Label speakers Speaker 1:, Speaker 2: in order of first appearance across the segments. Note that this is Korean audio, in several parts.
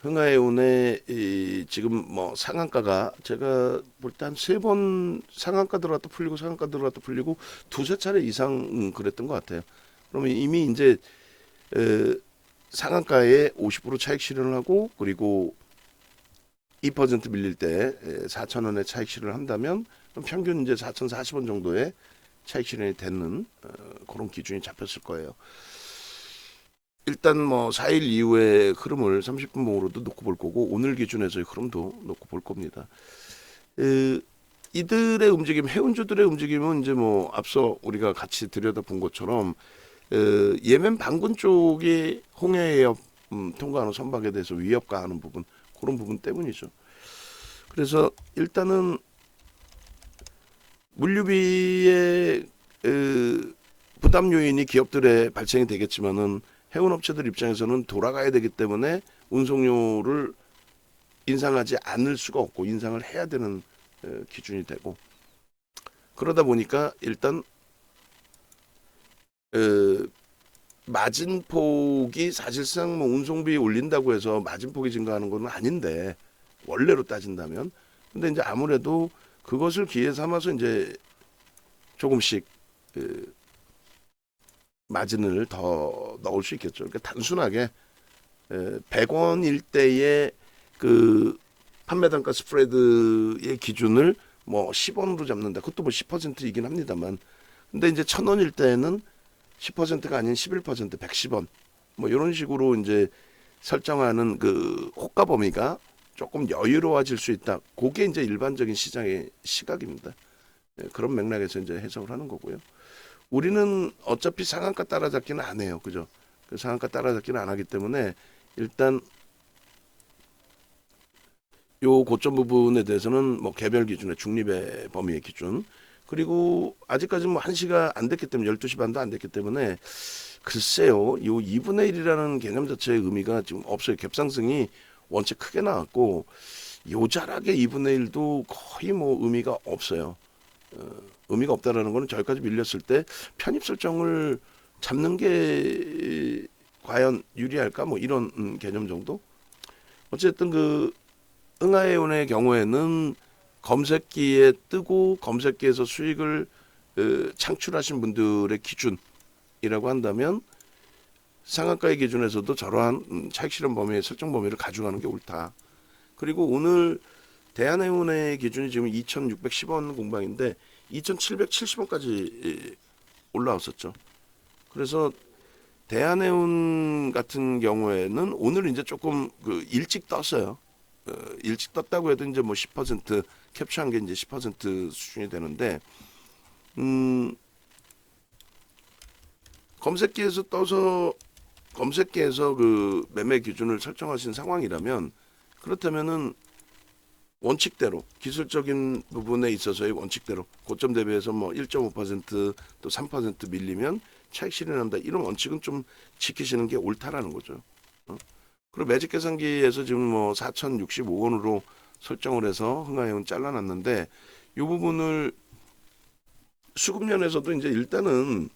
Speaker 1: 흥하해운의 지금 뭐 상한가가 제가 볼 때 한 세 번 상한가 들어갔다 풀리고 상한가 들어갔다 풀리고 두세 차례 이상 그랬던 것 같아요. 그러면 이미 이제 에, 상한가에 50% 차익 실현을 하고 그리고 2% 밀릴 때 4천 원의 차익 실현을 한다면 그럼 평균 이제 4,040원 정도의 차익 실현이 되는 그런 기준이 잡혔을 거예요. 일단 뭐 4일 이후의 흐름을 30분 봉으로도 놓고 볼 거고 오늘 기준에서의 흐름도 놓고 볼 겁니다. 이들의 움직임, 해운주들의 움직임은 이제 뭐 앞서 우리가 같이 들여다본 것처럼 예멘 반군 쪽이 홍해해협 통과하는 선박에 대해서 위협가하는 부분 그런 부분 때문이죠. 그래서 일단은 물류비의 부담 요인이 기업들에 발생이 되겠지만은 해운업체들 입장에서는 돌아가야 되기 때문에 운송료를 인상하지 않을 수가 없고 인상을 해야 되는 기준이 되고 그러다 보니까 일단 마진폭이 사실상 뭐 운송비 올린다고 해서 마진폭이 증가하는 건 아닌데 원래로 따진다면 근데 이제 아무래도 그것을 기회 삼아서 이제 조금씩 마진을 더 넣을 수 있겠죠. 그러니까 단순하게 100원 일대의 그 판매 단가 스프레드의 기준을 뭐 10원으로 잡는다. 그것도 뭐 10%이긴 합니다만. 근데 이제 1,000원일 때는 10%가 아닌 11%, 110원. 뭐 이런 식으로 이제 설정하는 그 호가 범위가 조금 여유로워질 수 있다. 그게 이제 일반적인 시장의 시각입니다. 그런 맥락에서 이제 해석을 하는 거고요. 우리는 어차피 상한가 따라잡기는 안 해요. 그죠? 그 상한가 따라잡기는 안 하기 때문에 일단 요 고점 부분에 대해서는 뭐 개별 기준의 중립의 범위의 기준 그리고 아직까지 뭐 1시가 안 됐기 때문에 12시 반도 안 됐기 때문에 글쎄요. 요 2분의 1이라는 개념 자체의 의미가 지금 없어요. 갭상승이 원체 크게 나왔고 요자락의 2분의 1도 거의 뭐 의미가 없어요. 의미가 없다라는 거는 저기까지 밀렸을 때 편입 설정을 잡는 게 과연 유리할까 뭐 이런 개념 정도. 어쨌든 그 흥하해운의 경우에는 검색기에 뜨고 검색기에서 수익을 창출하신 분들의 기준이라고 한다면 상한가의 기준에서도 저러한 차익 실현 범위의 설정 범위를 가져가는 게 옳다. 그리고 오늘 대한해운의 기준이 지금 2,610원 공방인데 2,770원까지 올라왔었죠. 그래서 대한해운 같은 경우에는 오늘 이제 조금 그 일찍 떴어요. 일찍 떴다고 해도 이제 뭐 10% 캡처한 게 이제 10% 수준이 되는데 검색기에서 떠서 검색기에서 그 매매 기준을 설정하신 상황이라면 그렇다면은 원칙대로 기술적인 부분에 있어서의 원칙대로 고점 대비해서 뭐 1.5%또 3% 밀리면 차익 실현한다 이런 원칙은 좀 지키시는 게 옳다라는 거죠. 그리고 매직 계산기에서 지금 뭐 4,065원으로 설정을 해서 흥하해운 잘라놨는데 이 부분을 수급면에서도 이제 일단은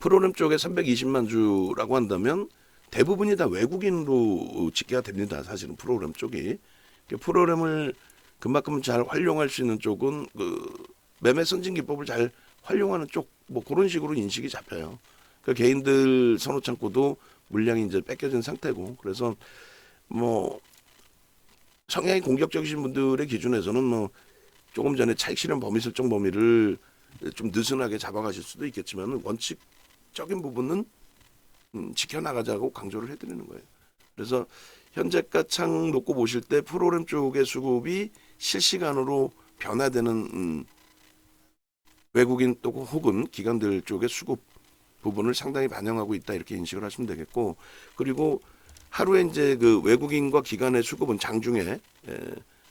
Speaker 1: 프로그램 쪽에 320만 주라고 한다면 대부분이 다 외국인으로 집계가 됩니다. 사실은 프로그램 쪽이 프로그램을 그만큼 잘 활용할 수 있는 쪽은 그 매매 선진 기법을 잘 활용하는 쪽 뭐 그런 식으로 인식이 잡혀요. 그 개인들 선호 창고도 물량이 이제 뺏겨진 상태고 그래서 뭐 성향이 공격적이신 분들의 기준에서는 뭐 조금 전에 차익 실현 범위 설정 범위를 좀 느슨하게 잡아가실 수도 있겠지만 원칙적인 부분은 지켜나가자고 강조를 해드리는 거예요. 그래서 현재가 창 놓고 보실 때 프로그램 쪽의 수급이 실시간으로 변화되는 외국인 또 혹은 기관들 쪽의 수급 부분을 상당히 반영하고 있다 이렇게 인식을 하시면 되겠고 그리고 하루에 이제 그 외국인과 기관의 수급은 장중에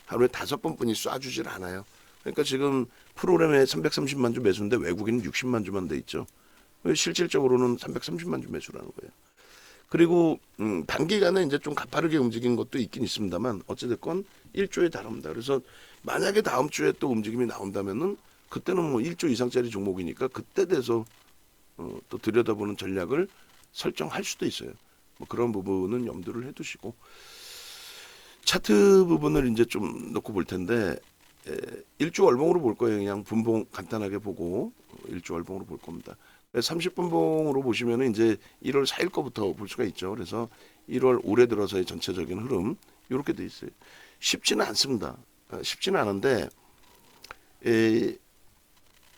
Speaker 1: 하루에 5번뿐이 쏴주질 않아요. 그러니까 지금 프로그램에 330만 주 매수인데 외국인은 60만 주만 돼 있죠. 실질적으로는 330만 주 매수라는 거예요. 그리고 단기간에 이제 좀 가파르게 움직이는 것도 있긴 있습니다만 어찌됐건 1조에 달합니다. 그래서 만약에 다음 주에 또 움직임이 나온다면은 그때는 뭐 1조 이상짜리 종목이니까 그때 돼서 또 들여다보는 전략을 설정할 수도 있어요. 뭐 그런 부분은 염두를 해두시고 차트 부분을 이제 좀 놓고 볼 텐데 일주 월봉으로 볼 거예요. 그냥 분봉 간단하게 보고 일주 월봉으로 볼 겁니다. 30분봉으로 보시면은 이제 1월 4일 거부터 볼 수가 있죠. 그래서 1월 올해 들어서의 전체적인 흐름 이렇게 돼 있어요. 쉽지는 않습니다. 쉽지는 않은데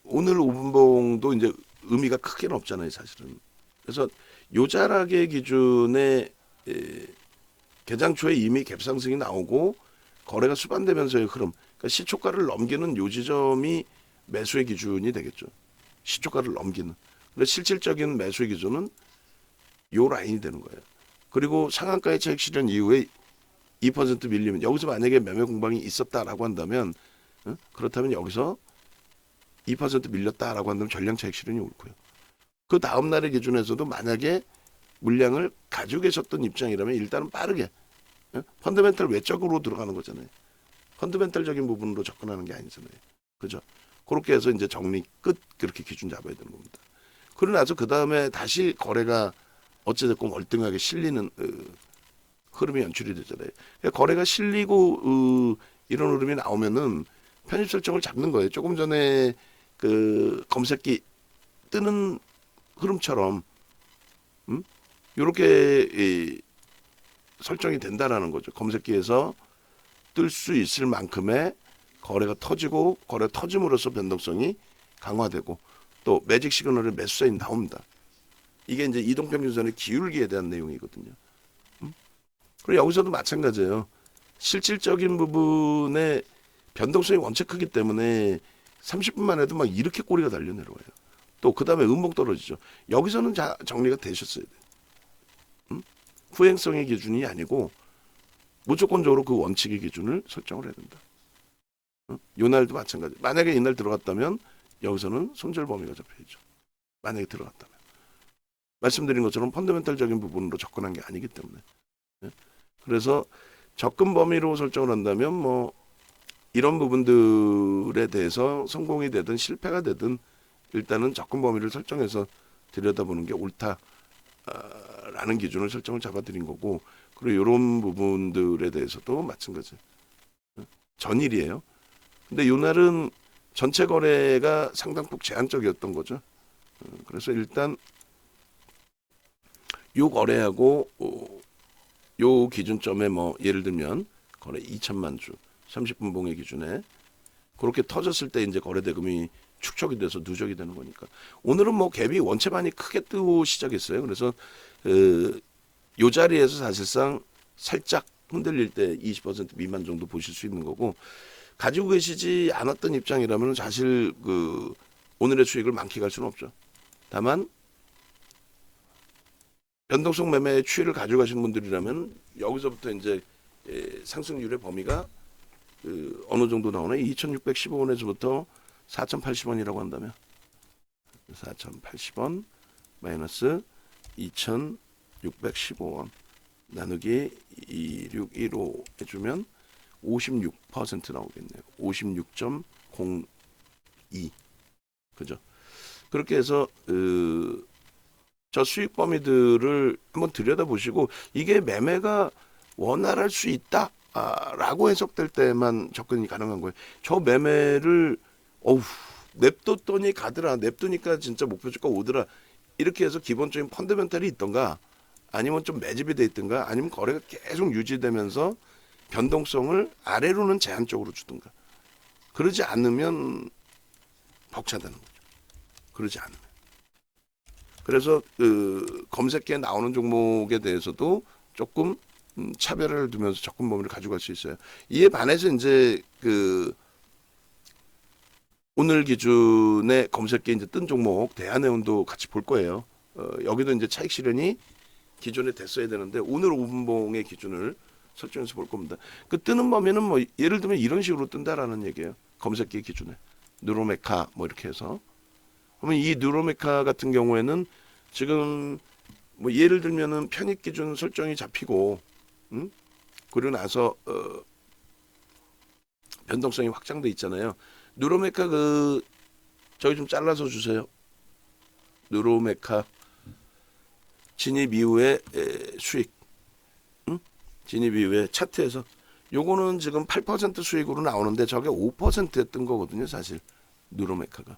Speaker 1: 오늘 5분봉도 이제 의미가 크게는 없잖아요, 사실은. 그래서 요자락의 기준에 개장 초에 이미 갭상승이 나오고 거래가 수반되면서의 흐름, 그러니까 시초가를 넘기는 요 지점이 매수의 기준이 되겠죠. 시초가를 넘기는. 근데 실질적인 매수의 기준은 요 라인이 되는 거예요. 그리고 상한가의 차익 실현 이후에 2% 밀리면 여기서 만약에 매매 공방이 있었다라고 한다면 그렇다면 여기서 2% 밀렸다라고 한다면 전량 차익 실현이 올 거예요. 그 다음 날의 기준에서도 만약에 물량을 가지고 계셨던 입장이라면 일단은 빠르게 펀더멘탈 외적으로 들어가는 거잖아요. 펀더멘탈적인 부분으로 접근하는 게 아니잖아요. 그죠? 그렇게 해서 이제 정리 끝 그렇게 기준 잡아야 되는 겁니다. 그러고 나서 그 다음에 다시 거래가 어찌됐건 월등하게 실리는 흐름이 연출이 되잖아요. 그러니까 거래가 실리고 이런 흐름이 나오면은 편입 설정을 잡는 거예요. 조금 전에 그 검색기 뜨는 흐름처럼 이렇게 설정이 된다라는 거죠. 검색기에서 뜰 수 있을 만큼의 거래가 터지고 거래 터짐으로써 변동성이 강화되고 또 매직 시그널의 매수 사인 나옵니다. 이게 이제 이동평균선의 기울기에 대한 내용이거든요. 그리고 여기서도 마찬가지예요. 실질적인 부분에 변동성이 원체 크기 때문에 30분만 해도 막 이렇게 꼬리가 달려 내려와요. 또 그 다음에 음봉 떨어지죠. 여기서는 정리가 되셨어야 돼요. 후행성의 기준이 아니고 무조건적으로 그 원칙의 기준을 설정을 해야 된다. 요 날도 마찬가지. 만약에 이날 들어갔다면 여기서는 손절 범위가 잡혀야죠. 만약에 들어갔다면. 말씀드린 것처럼 펀더멘탈적인 부분으로 접근한 게 아니기 때문에. 그래서 접근 범위로 설정을 한다면 뭐 이런 부분들에 대해서 성공이 되든 실패가 되든 일단은 접근 범위를 설정해서 들여다보는 게 옳다라는 기준을 설정을 잡아드린 거고 그리고 이런 부분들에 대해서도 마찬가지. 전일이에요. 근데 이날은 전체 거래가 상당폭 제한적이었던 거죠. 그래서 일단 요 거래하고 요 기준점에 뭐 예를 들면 거래 2천만 주 30분 봉의 기준에 그렇게 터졌을 때 이제 거래 대금이 축적이 돼서 누적이 되는 거니까 오늘은 뭐 갭이 원체 많이 크게 뜨고 시작했어요. 그래서 요 자리에서 사실상 살짝 흔들릴 때 20% 미만 정도 보실 수 있는 거고 가지고 계시지 않았던 입장이라면 사실 그 오늘의 수익을 만끽할 수는 없죠. 다만 변동성 매매의 추이를 가지고 가시는 분들이라면 여기서부터 이제 상승률의 범위가 어느 정도 나오나 2,615원에서부터 4,080원이라고 한다면 4,080원 마이너스 2,615원 나누기 2615 해주면 56% 나오겠네요. 56.02 그죠? 그렇게 해서 저 수익 범위들을 한번 들여다보시고 이게 매매가 원활할 수 있다 라고 해석될 때만 접근이 가능한 거예요. 저 매매를 냅뒀더니 가더라. 냅두니까 진짜 목표 주가 오더라. 이렇게 해서 기본적인 펀더멘탈이 있던가 아니면 좀 매집이 돼 있던가 아니면 거래가 계속 유지되면서 변동성을 아래로는 제한적으로 주든가 그러지 않으면 벅차다는 거죠. 그러지 않으면. 그래서 검색기에 나오는 종목에 대해서도 조금 차별을 두면서 접근 범위를 가져갈 수 있어요. 이에 반해서 이제 오늘 기준에 검색기에 이제 뜬 종목 대한해운도 같이 볼 거예요. 여기도 이제 차익 실현이 기존에 됐어야 되는데 오늘 5분봉의 기준을 설정해서 볼 겁니다. 그 뜨는 범위는 뭐 예를 들면 이런 식으로 뜬다라는 얘기예요. 검색기 기준에 누로메카 뭐 이렇게 해서 그러면 이 누로메카 같은 경우에는 지금 뭐 예를 들면은 편입 기준 설정이 잡히고 그리고 나서 변동성이 확장돼 있잖아요. 누로메카 저기 좀 잘라서 주세요. 누로메카 진입 이후에 수익, 진입 이후에 차트에서 요거는 지금 8% 수익으로 나오는데 저게 5%였던 거거든요, 사실 누로메카가.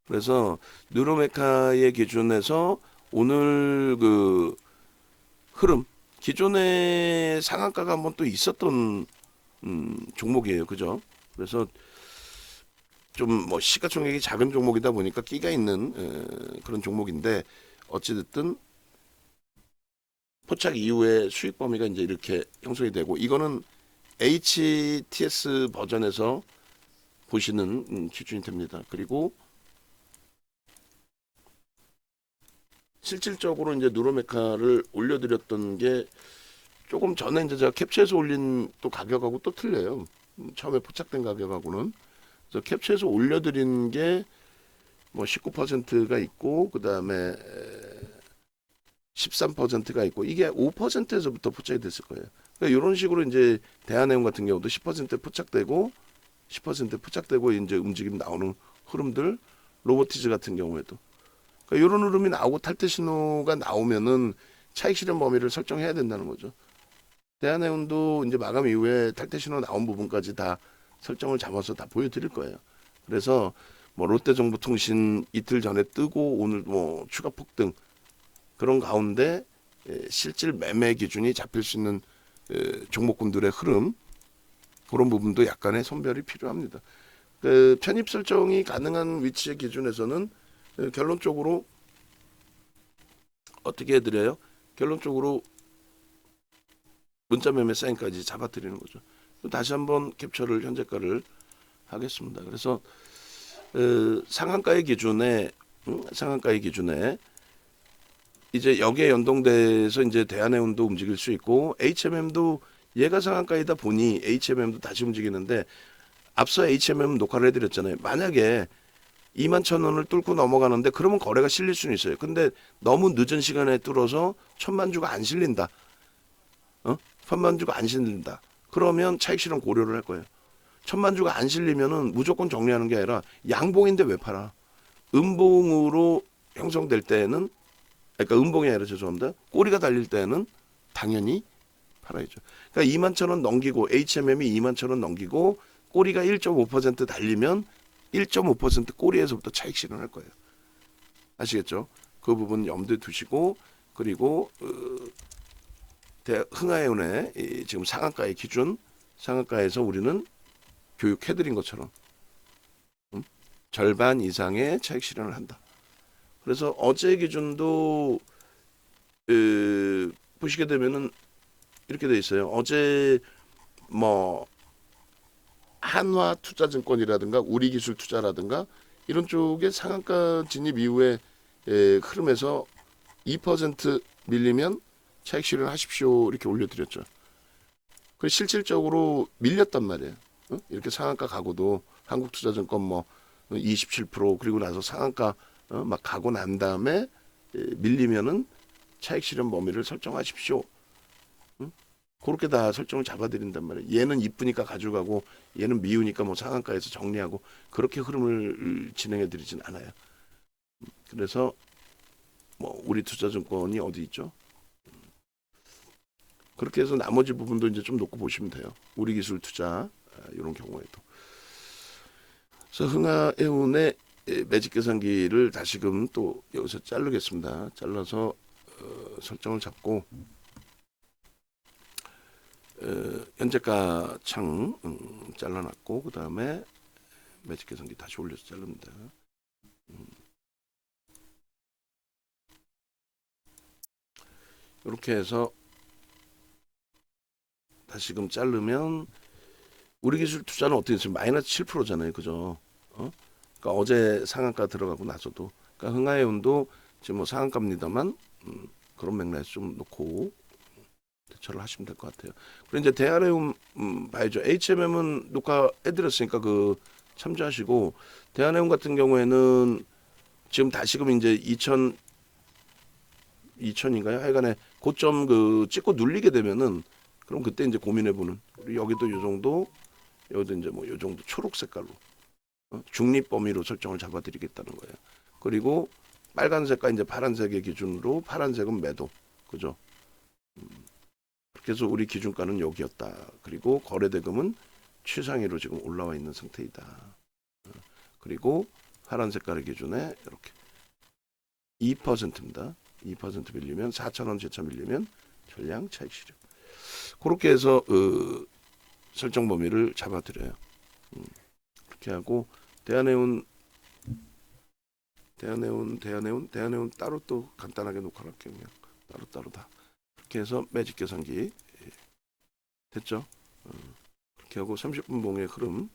Speaker 1: 그래서 누로메카의 기준에서 오늘 그 흐름, 기존에 상한가가 한번 또 있었던 종목이에요, 그죠? 그래서 좀 뭐 시가총액이 작은 종목이다 보니까 끼가 있는 그런 종목인데 어찌됐든 포착 이후에 수익 범위가 이제 이렇게 형성이 되고, 이거는 HTS 버전에서 보시는 기준이 됩니다. 그리고 실질적으로 이제 누로메카를 올려드렸던 게 조금 전에 이제 제가 캡처해서 올린 또 가격하고 또 틀려요. 처음에 포착된 가격하고는. 그래서 캡처해서 올려드린 게 뭐 19%가 있고, 그 다음에 13%가 있고, 이게 5%에서부터 포착이 됐을 거예요. 그러니까 이런 식으로 이제 대한해운 같은 경우도 10% 포착되고 10% 포착되고 이제 움직임 나오는 흐름들, 로보티즈 같은 경우에도 그러니까 이런 흐름이 나오고 탈퇴 신호가 나오면은 차익 실현 범위를 설정해야 된다는 거죠. 대한해운도 이제 마감 이후에 탈퇴 신호 나온 부분까지 다 설정을 잡아서 다 보여드릴 거예요. 그래서 뭐 롯데정보통신 이틀 전에 뜨고 오늘 뭐 추가 폭등 그런 가운데 실질 매매 기준이 잡힐 수 있는 종목군들의 흐름, 그런 부분도 약간의 선별이 필요합니다. 그 편입 설정이 가능한 위치의 기준에서는 결론적으로 어떻게 해드려요? 결론적으로 문자 매매 사인까지 잡아드리는 거죠. 다시 한번 캡처를 현재가를 하겠습니다. 그래서 상한가의 기준에 이제 여기에 연동돼서 이제 대한해운도 움직일 수 있고 HMM도 얘가 상한가이다 보니 HMM도 다시 움직이는데, 앞서 HMM 녹화를 해드렸잖아요. 만약에 21,000원을 뚫고 넘어가는데 그러면 거래가 실릴 수는 있어요. 근데 너무 늦은 시간에 뚫어서 1,000만 주가 안 실린다. 1,000만 주가 안 실린다. 그러면 차익 실현 고려를 할 거예요. 1,000만 주가 안 실리면은 무조건 정리하는 게 아니라 양봉인데 왜 팔아? 음봉으로 형성될 때는, 그러니까 음봉이 아니라 죄송합니다. 꼬리가 달릴 때는 당연히 팔아야죠. 그러니까 21,000원 넘기고 HMM이 21,000원 넘기고 꼬리가 1.5% 달리면 1.5% 꼬리에서부터 차익 실현할 거예요. 아시겠죠? 그 부분 염두에 두시고, 그리고 흥하해운의 지금 상한가의 기준, 상한가에서 우리는 교육해드린 것처럼 절반 이상의 차익 실현을 한다. 그래서 어제 기준도 보시게 되면은 이렇게 돼 있어요. 어제 뭐 한화투자증권이라든가 우리기술투자라든가 이런 쪽에 상한가 진입 이후에 흐름에서 2% 밀리면 차익 실현하십시오 이렇게 올려드렸죠. 그 실질적으로 밀렸단 말이에요. 이렇게 상한가 가고도 한국투자증권 뭐 27% 그리고 나서 상한가 막 가고 난 다음에 밀리면은 차익 실현 범위를 설정하십시오. 그렇게 다 설정을 잡아드린단 말이에요. 얘는 이쁘니까 가져가고 얘는 미우니까 뭐 상한가에서 정리하고 그렇게 흐름을 진행해드리진 않아요. 그래서 뭐 우리 투자증권이 어디 있죠? 그렇게 해서 나머지 부분도 이제 좀 놓고 보시면 돼요. 우리 기술 투자 이런 경우에도. 그래서 흥하해운의 매직 계산기를 다시금 또 여기서 자르겠습니다. 잘라서 설정을 잡고 현재가 창 잘라놨고 그 다음에 매직 계산기 다시 올려서 자릅니다. 이렇게 해서 다시금 자르면 우리 기술 투자는 어떻게 됐어요? 마이너스 7%잖아요, 그죠? 그러니까 어제 상한가 들어가고 나서도, 그러니까 흥하해운도 지금 뭐 상한가입니다만 그런 맥락에서 좀 놓고 대처를 하시면 될 것 같아요. 그리고 이제 대한해운 봐야죠. HMM은 녹화해드렸으니까 그 참조하시고, 대한해운 같은 경우에는 지금 다시금 이제 2000인가요? 하여간에 고점 그 찍고 눌리게 되면은 그럼 그때 이제 고민해보는. 여기도 요 정도, 여기도 이제 뭐 요 정도 초록 색깔로 중립 범위로 설정을 잡아드리겠다는 거예요. 그리고 빨간색과 이제 파란색의 기준으로 파란색은 매도. 그죠? 그래서 우리 기준가는 여기였다. 그리고 거래대금은 최상위로 지금 올라와 있는 상태이다. 그리고 파란 색깔의 기준에 이렇게 2%입니다. 2% 밀리면 4,000원 제차 밀리면 전량 차익 실현. 그렇게 해서 설정 범위를 잡아드려요. 그렇게 하고 대한해운 따로 또 간단하게 녹화를 할게요. 그냥 따로 다. 이렇게 해서 매직 계산기 됐죠? 이렇게 하고 30분 봉의 흐름.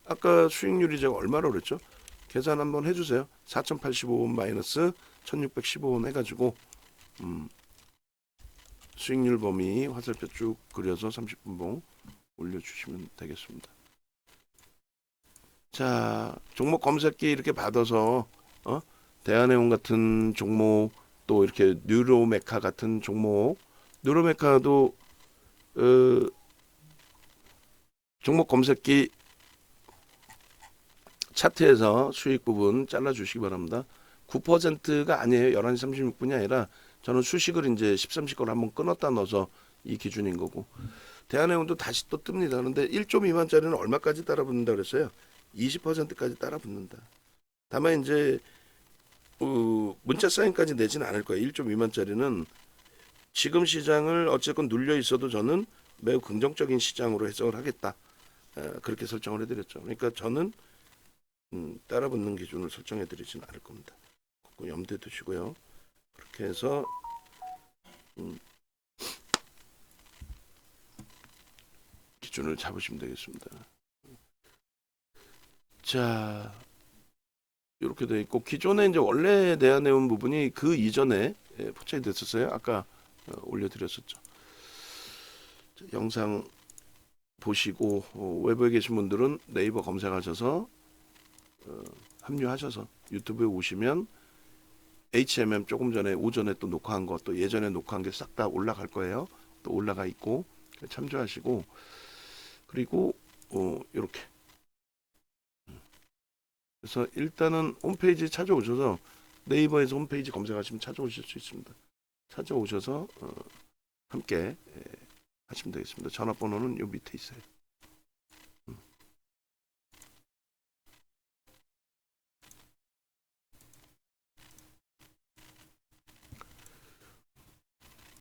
Speaker 1: 아까 수익률이 제가 얼마로 그랬죠? 계산 한번 해주세요. 4,085원 마이너스 1,615원 해가지고 수익률 범위 화살표 쭉 그려서 30분 봉 올려주시면 되겠습니다. 자, 종목 검색기 이렇게 받아서 대한해운 같은 종목 또 이렇게 뉴로메카 같은 종목 뉴로메카도 종목 검색기 차트에서 수익 부분 잘라주시기 바랍니다. 9%가 아니에요. 11시 36분이 아니라 저는 수식을 이제 13시 걸 한번 끊었다 넣어서 이 기준인 거고 대한해운도 다시 또 뜹니다. 그런데 1.2만짜리는 얼마까지 따라붙는다 그랬어요? 20%까지 따라붙는다. 다만 이제 문자 사인까지 내지는 않을 거예요. 1.2만짜리는 지금 시장을 어쨌건 눌려 있어도 저는 매우 긍정적인 시장으로 해석을 하겠다. 그렇게 설정을 해드렸죠. 그러니까 저는 따라붙는 기준을 설정해드리지는 않을 겁니다. 그거 염두에 두시고요. 그렇게 해서 기준을 잡으시면 되겠습니다. 자, 이렇게 돼 있고 기존에 이제 원래 대한해운 부분이 그 이전에 포착이 됐었어요. 아까 올려드렸었죠. 자, 영상 보시고 외부에 계신 분들은 네이버 검색하셔서 합류하셔서 유튜브에 오시면 HMM 조금 전에 오전에 또 녹화한 거 또 예전에 녹화한 게 싹 다 올라갈 거예요. 또 올라가 있고 참조하시고 그리고 이렇게 그래서 일단은 홈페이지 찾아오셔서 네이버에서 홈페이지 검색하시면 찾아오실 수 있습니다. 찾아오셔서 함께 하시면 되겠습니다. 전화번호는 요 밑에 있어요.